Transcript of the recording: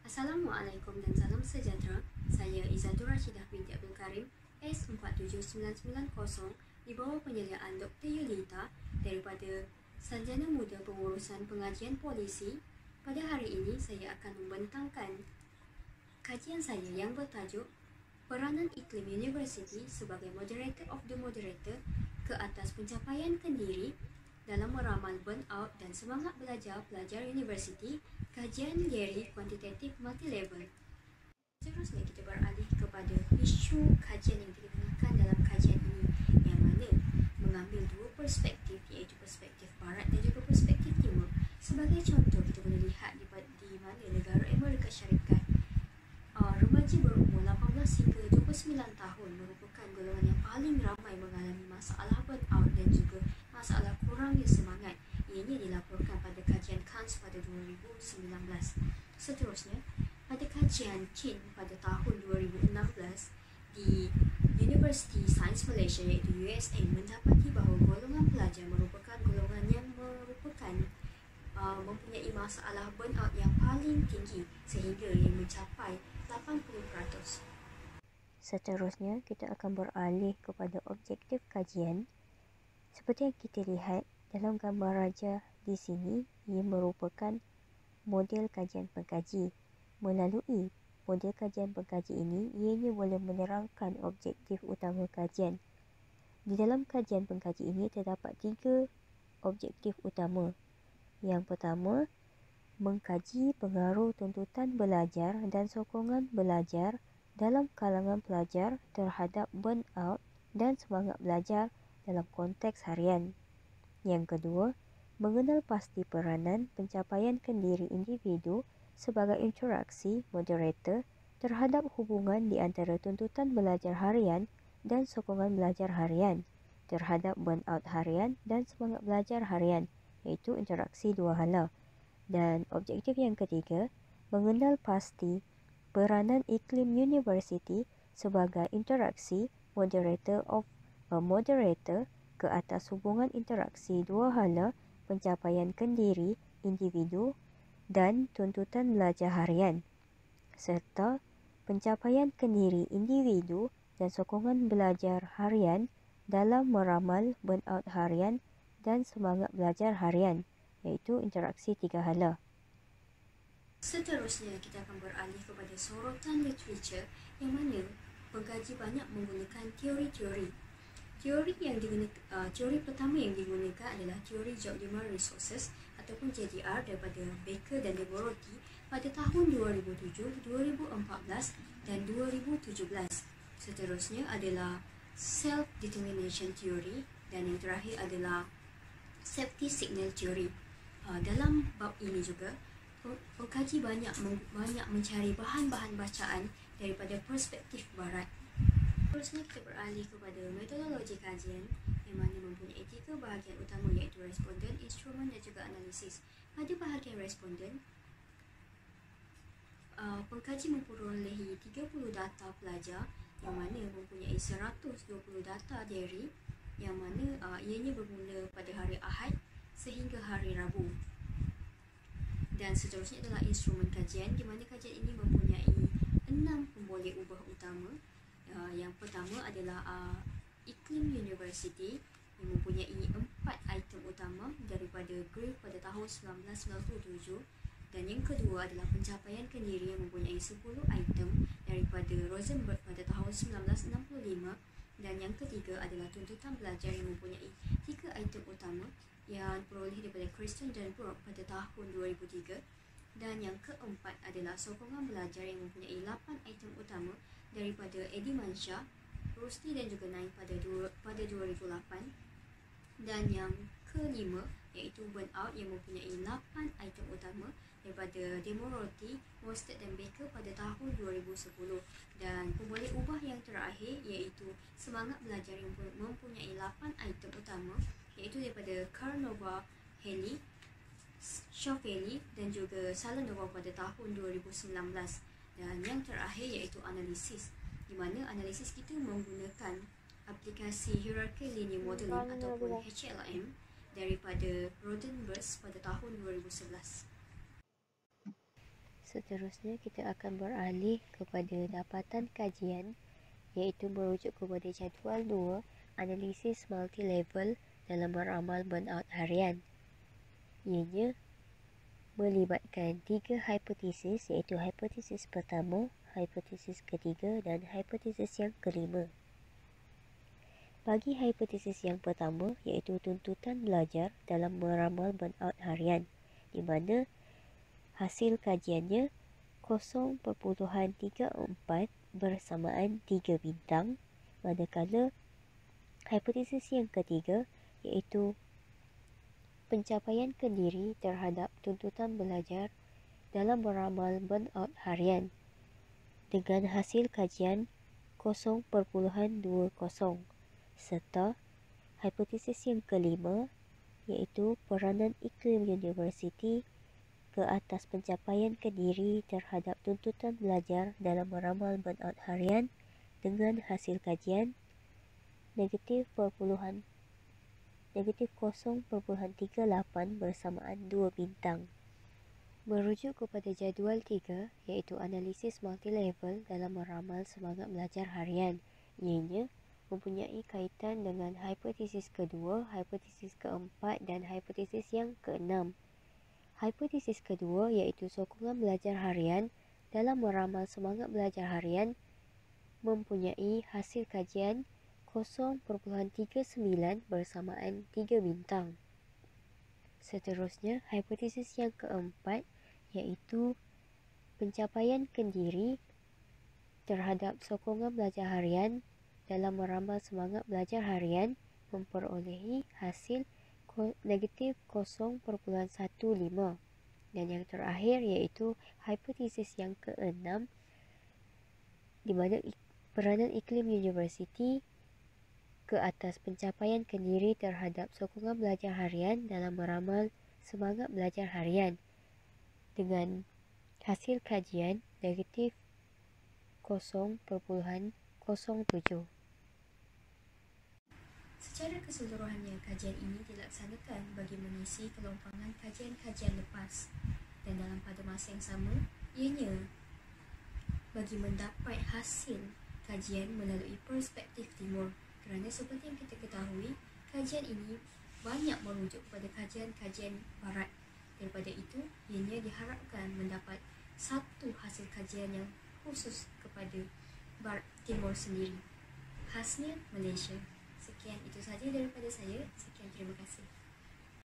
Assalamualaikum dan salam sejahtera. Saya Izzatur Rashidah binti Abdul Karim S47990 di bawah penyeliaan Dr. Yulita daripada Sarjana Muda Pengurusan Pengajian Polisi. Pada hari ini saya akan membentangkan kajian saya yang bertajuk Peranan Iklim Universiti sebagai Moderator of the Moderator ke atas pencapaian kendiri dalam meramal burnout dan semangat belajar pelajar universiti, kajian Leary kuantitatif multilevel. Seterusnya kita beralih kepada isu kajian yang kita gunakan dalam kajian ini, yang mana mengambil dua perspektif, iaitu perspektif barat dan juga perspektif timur. Sebagai contoh, kita boleh lihat di mana negara Amerika Syarikat, remaja berumur 18 hingga 29 tahun merupakan golongan yang paling ramai mengalami masalah burnout dan juga masalah kurangnya semangat. Ianya dilaporkan pada kajian Kans pada 2019. Seterusnya, pada kajian Kin pada tahun 2016 di University Science Malaysia iaitu USA mendapati bahawa golongan pelajar merupakan golongan yang mempunyai masalah burnout yang paling tinggi sehingga yang mencapai 80%. Seterusnya, kita akan beralih kepada objektif kajian. Seperti yang kita lihat dalam gambar raja di sini, ia merupakan model kajian pengkaji. Melalui model kajian pengkaji ini, ianya boleh menerangkan objektif utama kajian. Di dalam kajian pengkaji ini terdapat 3 objektif utama. Yang pertama, mengkaji pengaruh tuntutan belajar dan sokongan belajar dalam kalangan pelajar terhadap burnout dan semangat belajar dalam konteks harian. Yang kedua, mengenal pasti peranan pencapaian kendiri individu sebagai interaksi moderator terhadap hubungan di antara tuntutan belajar harian dan sokongan belajar harian terhadap burnout harian dan semangat belajar harian, iaitu interaksi dua hala. Dan objektif yang ketiga, mengenal pasti peranan iklim universiti sebagai interaksi moderator of a moderator ke atas hubungan interaksi dua hala pencapaian kendiri individu dan tuntutan belajar harian, serta pencapaian kendiri individu dan sokongan belajar harian dalam meramal burnout harian dan semangat belajar harian, iaitu interaksi tiga hala. Seterusnya, kita akan beralih kepada sorotan literature yang mana pengkaji banyak menggunakan teori-teori. Teori pertama yang digunakan adalah teori job demand resources ataupun JDR daripada Baker dan Laboratory pada tahun 2007, 2014 dan 2017. Seterusnya adalah self-determination theory dan yang terakhir adalah safety signal theory. Dalam bab ini juga, pengkaji banyak mencari bahan-bahan bacaan daripada perspektif barat. Seterusnya kita beralih kepada metodologi kajian yang mana mempunyai 3 bahagian utama iaitu responden, instrumen dan juga analisis. Pada bahagian responden, pengkaji memperolehi 30 data pelajar yang mana mempunyai 120 data diary yang mana ianya bermula pada hari Ahad sehingga hari Rabu. Dan seterusnya adalah instrumen kajian di mana kajian ini mempunyai 6 pemboleh ubah utama. Yang pertama adalah iklim universiti yang mempunyai 4 item utama daripada Griff pada tahun 1997, dan yang kedua adalah pencapaian kendiri yang mempunyai 10 item daripada Rosenberg pada tahun 1965, dan yang ketiga adalah tuntutan belajar yang mempunyai 3 item utama yang diperoleh daripada Kristen dan Brooke pada tahun 2003, dan yang keempat adalah sokongan belajar yang mempunyai 8 item utama daripada Eddie Mansha, Rusty dan juga Naim pada 2008, dan yang kelima iaitu burnout yang mempunyai 8 item utama daripada Demoroti, Mostert dan Baker pada tahun 2010, dan pemboleh ubah yang terakhir iaitu semangat belajar yang mempunyai 8 item utama iaitu daripada Karnova Haley, Shofeli dan juga Salanova pada tahun 2019, dan yang terakhir iaitu analisis, di mana analisis kita menggunakan aplikasi Hierarchy Linear Modeling ataupun HLM daripada Rodenberg pada tahun 2011. Seterusnya kita akan beralih kepada dapatan kajian, iaitu merujuk kepada jadual 2 analisis multi-level dalam meramal burnout harian. Ianya melibatkan 3 hipotesis, iaitu hipotesis pertama, hipotesis ketiga dan hipotesis yang kelima. Bagi hipotesis yang pertama, iaitu tuntutan belajar dalam meramal burnout harian, di mana hasil kajiannya 0.34 bersamaan 3 bintang, manakala hipotesis yang ketiga iaitu pencapaian kendiri terhadap tuntutan belajar dalam meramal burnout harian dengan hasil kajian 0.20, serta hipotesis yang kelima iaitu peranan iklim universiti ke atas pencapaian kendiri terhadap tuntutan belajar dalam meramal burnout harian dengan hasil kajian negatif 0.38 bersamaan 2 bintang. Merujuk kepada jadual 3, iaitu analisis multi-level dalam meramal semangat belajar harian, ianya mempunyai kaitan dengan hipotesis kedua, hipotesis keempat dan hipotesis yang keenam. Hipotesis kedua iaitu sokongan belajar harian dalam meramal semangat belajar harian mempunyai hasil kajian 0.39 bersamaan 3 bintang. Seterusnya, hipotesis yang keempat iaitu pencapaian kendiri terhadap sokongan belajar harian dalam meramal semangat belajar harian memperolehi hasil negatif 0.15. Dan yang terakhir iaitu hipotesis yang keenam, di mana peranan iklim universiti ke atas pencapaian kendiri terhadap sokongan belajar harian dalam meramal semangat belajar harian dengan hasil kajian negatif 0.07. Secara keseluruhannya, kajian ini dilaksanakan bagi mengisi kelompangan kajian-kajian lepas, dan dalam pada masa yang sama, ianya bagi mendapat hasil kajian melalui perspektif timur, kerana seperti yang kita ketahui, kajian ini banyak merujuk kepada kajian-kajian barat. Daripada itu, ianya diharapkan mendapat satu hasil kajian yang khusus kepada barat timur sendiri, khasnya Malaysia. Sekian itu sahaja daripada saya. Sekian, terima kasih.